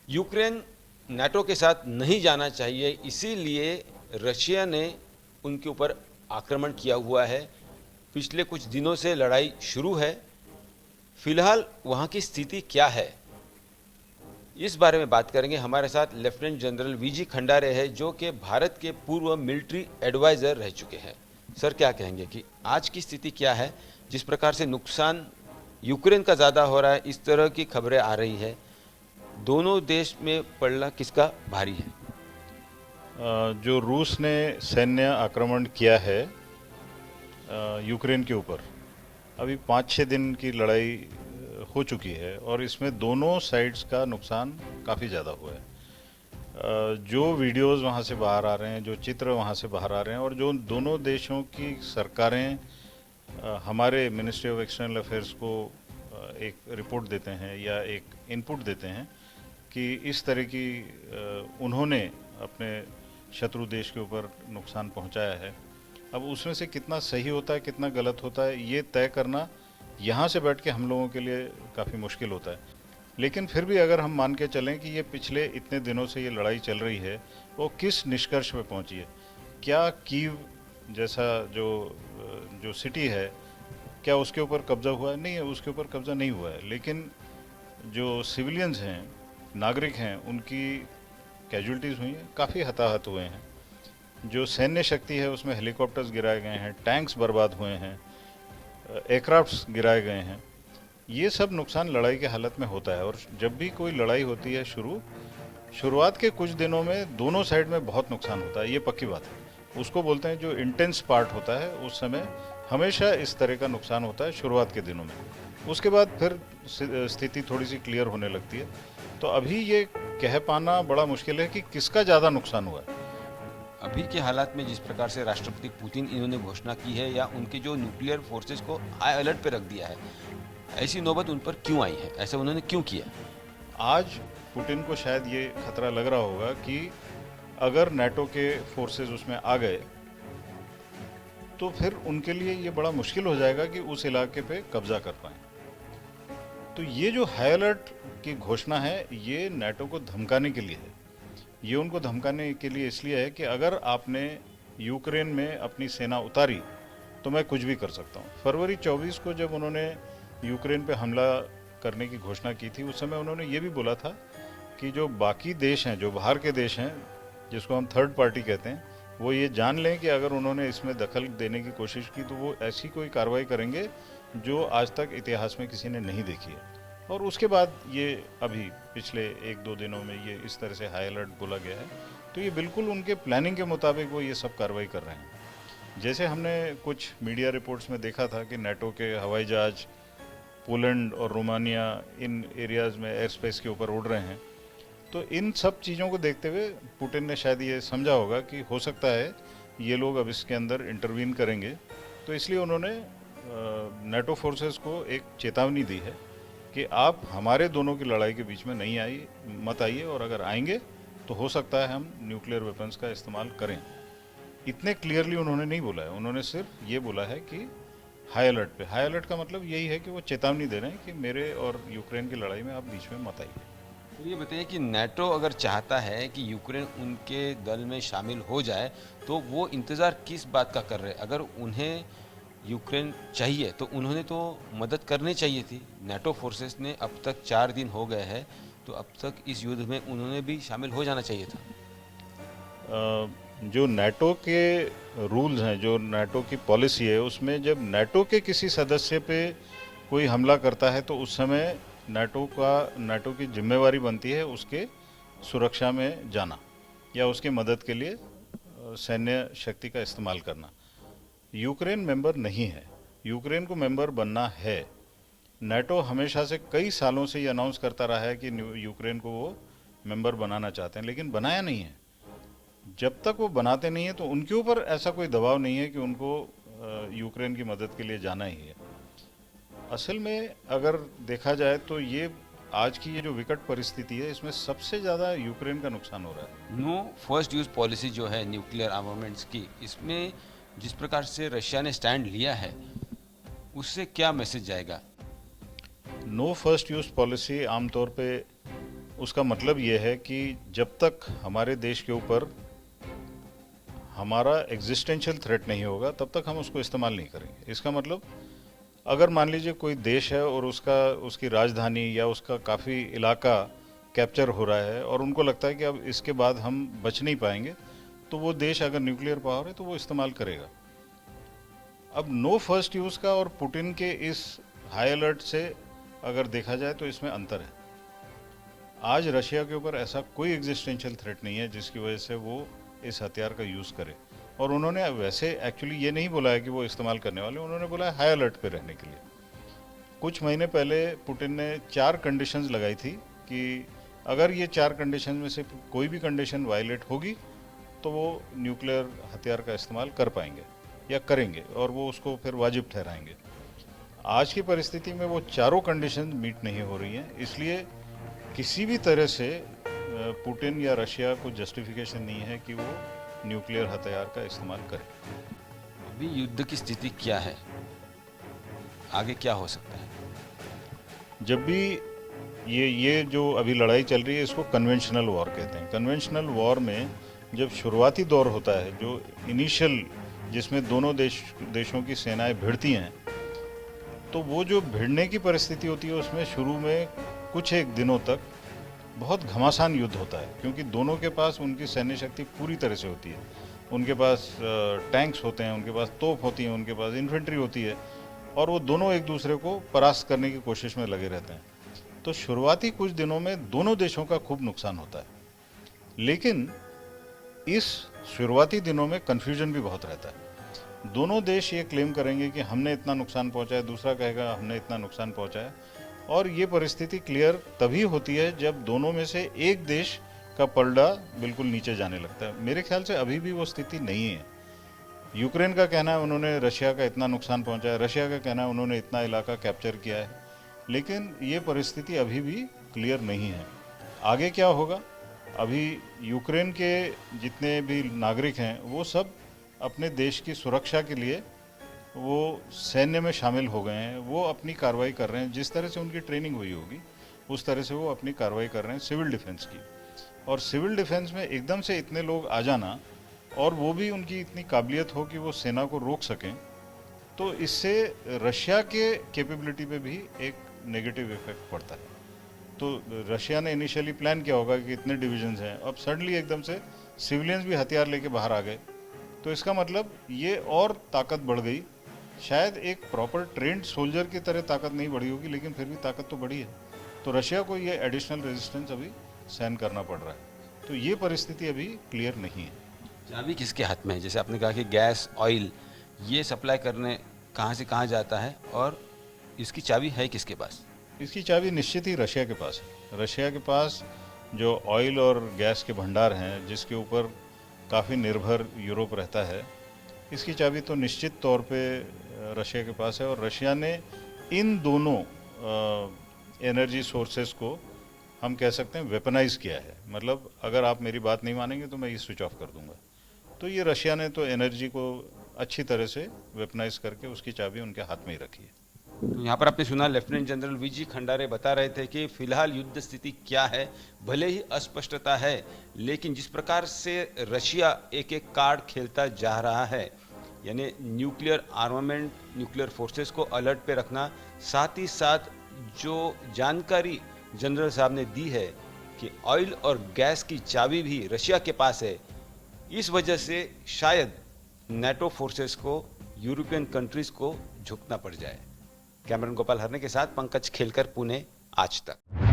Ukraine NATO के साथ नहीं जाना चाहिए, इसीलिए रशिया ने उनके ऊपर आक्रमण किया हुआ है। पिछले कुछ दिनों से लड़ाई शुरू है। फिलहाल वहाँ की स्थिति क्या है, इस बारे में बात करेंगे। हमारे साथ लेफ्टिनेंट जनरल वीजी खंडारे है, जो कि भारत के पूर्व मिलिट्री एडवाइज़र रह चुके हैं। सर, क्या कहेंगे कि आज की स्थिति क्या है? जिस प्रकार से नुकसान यूक्रेन का ज़्यादा हो रहा है, इस तरह की खबरें आ रही है, दोनों देश में पड़ना किसका भारी है? जो रूस ने सैन्य आक्रमण किया है यूक्रेन के ऊपर, अभी 5-6 दिन की लड़ाई हो चुकी है और इसमें दोनों साइड्स का नुकसान काफ़ी ज़्यादा हुआ है। जो वीडियोस वहाँ से बाहर आ रहे हैं, जो चित्र वहाँ से बाहर आ रहे हैं और जो दोनों देशों की सरकारें हमारे मिनिस्ट्री ऑफ एक्सटर्नल अफेयर्स को एक रिपोर्ट देते हैं या एक इनपुट देते हैं कि इस तरह की उन्होंने अपने शत्रु देश के ऊपर नुकसान पहुंचाया है। अब उसमें से कितना सही होता है, कितना गलत होता है, ये तय करना यहाँ से बैठ के हम लोगों के लिए काफ़ी मुश्किल होता है। लेकिन फिर भी अगर हम मान के चलें कि ये पिछले इतने दिनों से ये लड़ाई चल रही है, वो किस निष्कर्ष पे पहुंची है? क्या कीव जैसा जो जो सिटी है, क्या उसके ऊपर कब्जा हुआ है? नहीं है, उसके ऊपर कब्जा नहीं हुआ है। लेकिन जो सिविलियंस हैं, नागरिक हैं, उनकी कैजुअलिटीज़ हुई हैं, काफ़ी हताहत हुए हैं। जो सैन्य शक्ति है उसमें हेलीकॉप्टर्स गिराए गए हैं, टैंक्स बर्बाद हुए हैं, एयरक्राफ्ट्स गिराए गए हैं। ये सब नुकसान लड़ाई के हालत में होता है और जब भी कोई लड़ाई होती है शुरुआत के कुछ दिनों में दोनों साइड में बहुत नुकसान होता है, ये पक्की बात है। उसको बोलते हैं जो इंटेंस पार्ट होता है, उस समय हमेशा इस तरह का नुकसान होता है शुरुआत के दिनों में। उसके बाद फिर स्थिति थोड़ी सी क्लियर होने लगती है। तो अभी ये कह पाना बड़ा मुश्किल है कि किसका ज़्यादा नुकसान हुआ है। अभी के हालात में जिस प्रकार से राष्ट्रपति पुतिन इन्होंने घोषणा की है, या उनके जो न्यूक्लियर फोर्सेस को हाई अलर्ट पे रख दिया है, ऐसी नौबत उन पर क्यों आई है? ऐसा उन्होंने क्यों किया? आज पुतिन को शायद ये खतरा लग रहा होगा कि अगर नाटो के फोर्सेस उसमें आ गए तो फिर उनके लिए ये बड़ा मुश्किल हो जाएगा कि उस इलाके पे कब्जा कर पाएं। तो ये जो हाई अलर्ट की घोषणा है, ये नाटो को धमकाने के लिए है। ये उनको धमकाने के लिए इसलिए है कि अगर आपने यूक्रेन में अपनी सेना उतारी तो मैं कुछ भी कर सकता हूँ। फरवरी 24 को जब उन्होंने यूक्रेन पे हमला करने की घोषणा की थी, उस समय उन्होंने ये भी बोला था कि जो बाकी देश हैं, जो बाहर के देश हैं, जिसको हम थर्ड पार्टी कहते हैं, वो ये जान लें कि अगर उन्होंने इसमें दखल देने की कोशिश की तो वो ऐसी कोई कार्रवाई करेंगे जो आज तक इतिहास में किसी ने नहीं देखी है। और उसके बाद ये अभी पिछले 1-2 दिनों में ये इस तरह से हाई अलर्ट बोला गया है। तो ये बिल्कुल उनके प्लानिंग के मुताबिक वो ये सब कार्रवाई कर रहे हैं। जैसे हमने कुछ मीडिया रिपोर्ट्स में देखा था कि नाटो के हवाई जहाज पोलैंड और रोमानिया इन एरियाज़ में एयर स्पेस के ऊपर उड़ रहे हैं। तो इन सब चीज़ों को देखते हुए पुतिन ने शायद ये समझा होगा कि हो सकता है ये लोग अब इसके अंदर इंटरवीन करेंगे। तो इसलिए उन्होंने नाटो फोर्सेस को एक चेतावनी दी है कि आप हमारे दोनों की लड़ाई के बीच में नहीं मत आइए, और अगर आएंगे तो हो सकता है हम न्यूक्लियर वेपन्स का इस्तेमाल करें। इतने क्लियरली उन्होंने नहीं बोला है, उन्होंने सिर्फ ये बोला है कि हाई अलर्ट पे। हाई अलर्ट का मतलब यही है कि वो चेतावनी दे रहे हैं कि मेरे और यूक्रेन की लड़ाई में आप बीच में मत आइए। तो ये बताइए कि नाटो अगर चाहता है कि यूक्रेन उनके दल में शामिल हो जाए, तो वो इंतज़ार किस बात का कर रहे हैं? अगर उन्हें यूक्रेन चाहिए तो उन्होंने तो मदद करनी चाहिए थी। नाटो फोर्सेस ने अब तक 4 दिन हो गए हैं, तो अब तक इस युद्ध में उन्होंने भी शामिल हो जाना चाहिए था। जो नाटो के रूल्स हैं, जो नाटो की पॉलिसी है, उसमें जब नाटो के किसी सदस्य पे कोई हमला करता है तो उस समय नाटो की जिम्मेवारी बनती है उसके सुरक्षा में जाना या उसकी मदद के लिए सैन्य शक्ति का इस्तेमाल करना। यूक्रेन मेंबर नहीं है, यूक्रेन को मेंबर बनना है। नाटो हमेशा से कई सालों से ये अनाउंस करता रहा है कि यूक्रेन को वो मेंबर बनाना चाहते हैं, लेकिन बनाया नहीं है। जब तक वो बनाते नहीं है तो उनके ऊपर ऐसा कोई दबाव नहीं है कि उनको यूक्रेन की मदद के लिए जाना ही है। असल में अगर देखा जाए तो ये आज की ये जो विकट परिस्थिति है, इसमें सबसे ज़्यादा यूक्रेन का नुकसान हो रहा है। नो फर्स्ट यूज़ पॉलिसी जो है न्यूक्लियर आर्मामेंट्स की, इसमें जिस प्रकार से रशिया ने स्टैंड लिया है, उससे क्या मैसेज जाएगा? नो फर्स्ट यूज़ पॉलिसी आमतौर पे उसका मतलब ये है कि जब तक हमारे देश के ऊपर हमारा एग्जिस्टेंशियल थ्रेट नहीं होगा तब तक हम उसको इस्तेमाल नहीं करेंगे। इसका मतलब अगर मान लीजिए कोई देश है और उसकी राजधानी या उसका काफ़ी इलाका कैप्चर हो रहा है और उनको लगता है कि अब इसके बाद हम बच नहीं पाएंगे, तो वो देश अगर न्यूक्लियर पावर है तो वो इस्तेमाल करेगा। अब नो फर्स्ट यूज़ का और पुतिन के इस हाई अलर्ट से अगर देखा जाए तो इसमें अंतर है। आज रशिया के ऊपर ऐसा कोई एग्जिस्टेंशियल थ्रेट नहीं है जिसकी वजह से वो इस हथियार का यूज़ करे। और उन्होंने वैसे एक्चुअली ये नहीं बोला है कि वो इस्तेमाल करने वाले, उन्होंने बोला है हाई अलर्ट पे रहने के लिए। कुछ महीने पहले पुतिन ने 4 कंडीशंस लगाई थी कि अगर ये 4 कंडीशन में से कोई भी कंडीशन वायलेट होगी तो वो न्यूक्लियर हथियार का इस्तेमाल कर पाएंगे या करेंगे और वो उसको फिर वाजिब ठहराएंगे। आज की परिस्थिति में वो चारों कंडीशन मीट नहीं हो रही हैं, इसलिए किसी भी तरह से पुतिन या रशिया को जस्टिफिकेशन नहीं है कि वो न्यूक्लियर हथियार का इस्तेमाल करे। अभी युद्ध की स्थिति क्या है, आगे क्या हो सकता है? जब भी ये जो अभी लड़ाई चल रही है इसको कन्वेंशनल वॉर कहते हैं। कन्वेंशनल वॉर में जब शुरुआती दौर होता है, जो इनिशियल जिसमें दोनों देशों की सेनाएं भिड़ती हैं, तो वो जो भिड़ने की परिस्थिति होती है उसमें शुरू में कुछ एक दिनों तक बहुत घमासान युद्ध होता है, क्योंकि दोनों के पास उनकी सैन्य शक्ति पूरी तरह से होती है। उनके पास टैंक्स होते हैं, उनके पास तोप होती है, उनके पास इन्फेंट्री होती है और वो दोनों एक दूसरे को परास्त करने की कोशिश में लगे रहते हैं। तो शुरुआती कुछ दिनों में दोनों देशों का खूब नुकसान होता है, लेकिन इस शुरुआती दिनों में कन्फ्यूजन भी बहुत रहता है। दोनों देश ये क्लेम करेंगे कि हमने इतना नुकसान पहुंचाया, दूसरा कहेगा हमने इतना नुकसान पहुंचाया, और ये परिस्थिति क्लियर तभी होती है जब दोनों में से एक देश का पलड़ा बिल्कुल नीचे जाने लगता है। मेरे ख्याल से अभी भी वो स्थिति नहीं है। यूक्रेन का कहना है उन्होंने रशिया का इतना नुकसान पहुंचाया, रशिया का कहना है उन्होंने इतना इलाका कैप्चर किया है, लेकिन ये परिस्थिति अभी भी क्लियर नहीं है। आगे क्या होगा? अभी यूक्रेन के जितने भी नागरिक हैं वो सब अपने देश की सुरक्षा के लिए वो सैन्य में शामिल हो गए हैं, वो अपनी कार्रवाई कर रहे हैं। जिस तरह से उनकी ट्रेनिंग हुई होगी उस तरह से वो अपनी कार्रवाई कर रहे हैं सिविल डिफेंस की। और सिविल डिफेंस में एकदम से इतने लोग आ जाना और वो भी उनकी इतनी काबिलियत हो कि वो सेना को रोक सकें, तो इससे रशिया के कैपेबिलिटी पे भी एक नेगेटिव इफेक्ट पड़ता है। तो रशिया ने इनिशियली प्लान किया होगा कि इतने डिविजन्स हैं, अब सडनली एकदम से सिविलियंस भी हथियार लेके बाहर आ गए, तो इसका मतलब ये और ताकत बढ़ गई। शायद एक प्रॉपर ट्रेंड सोल्जर की तरह ताकत नहीं बढ़ी होगी, लेकिन फिर भी ताकत तो बढ़ी है। तो रशिया को ये एडिशनल रेजिस्टेंस अभी सहन करना पड़ रहा है। तो ये परिस्थिति अभी क्लियर नहीं है। चाबी किसके हाथ में है? जैसे आपने कहा कि गैस, ऑयल, ये सप्लाई करने कहाँ से कहाँ जाता है और इसकी चाबी है किसके पास? इसकी चाबी निश्चित ही रशिया के पास है। रशिया के पास जो ऑयल और गैस के भंडार हैं, जिसके ऊपर काफ़ी निर्भर यूरोप रहता है, इसकी चाबी तो निश्चित तौर पे रशिया के पास है। और रशिया ने इन दोनों एनर्जी सोर्सेस को हम कह सकते हैं वेपनाइज किया है। मतलब अगर आप मेरी बात नहीं मानेंगे तो मैं ये स्विच ऑफ कर दूंगा। तो ये रशिया ने तो एनर्जी को अच्छी तरह से वेपनाइज करके उसकी चाबी उनके हाथ में ही रखी है। तो यहाँ पर आपने सुना लेफ्टिनेंट जनरल वीजी खंडारे बता रहे थे कि फिलहाल युद्ध स्थिति क्या है, भले ही अस्पष्टता है, लेकिन जिस प्रकार से रशिया एक एक कार्ड खेलता जा रहा है, यानी न्यूक्लियर आर्मामेंट, न्यूक्लियर फोर्सेस को अलर्ट पे रखना, साथ ही साथ जो जानकारी जनरल साहब ने दी है कि ऑयल और गैस की चाबी भी रशिया के पास है, इस वजह से शायद नेटो फोर्सेस को, यूरोपियन कंट्रीज को झुकना पड़ जाए। कैमरन गोपाल हरने के साथ पंकज खेलकर, पुणे, आज तक।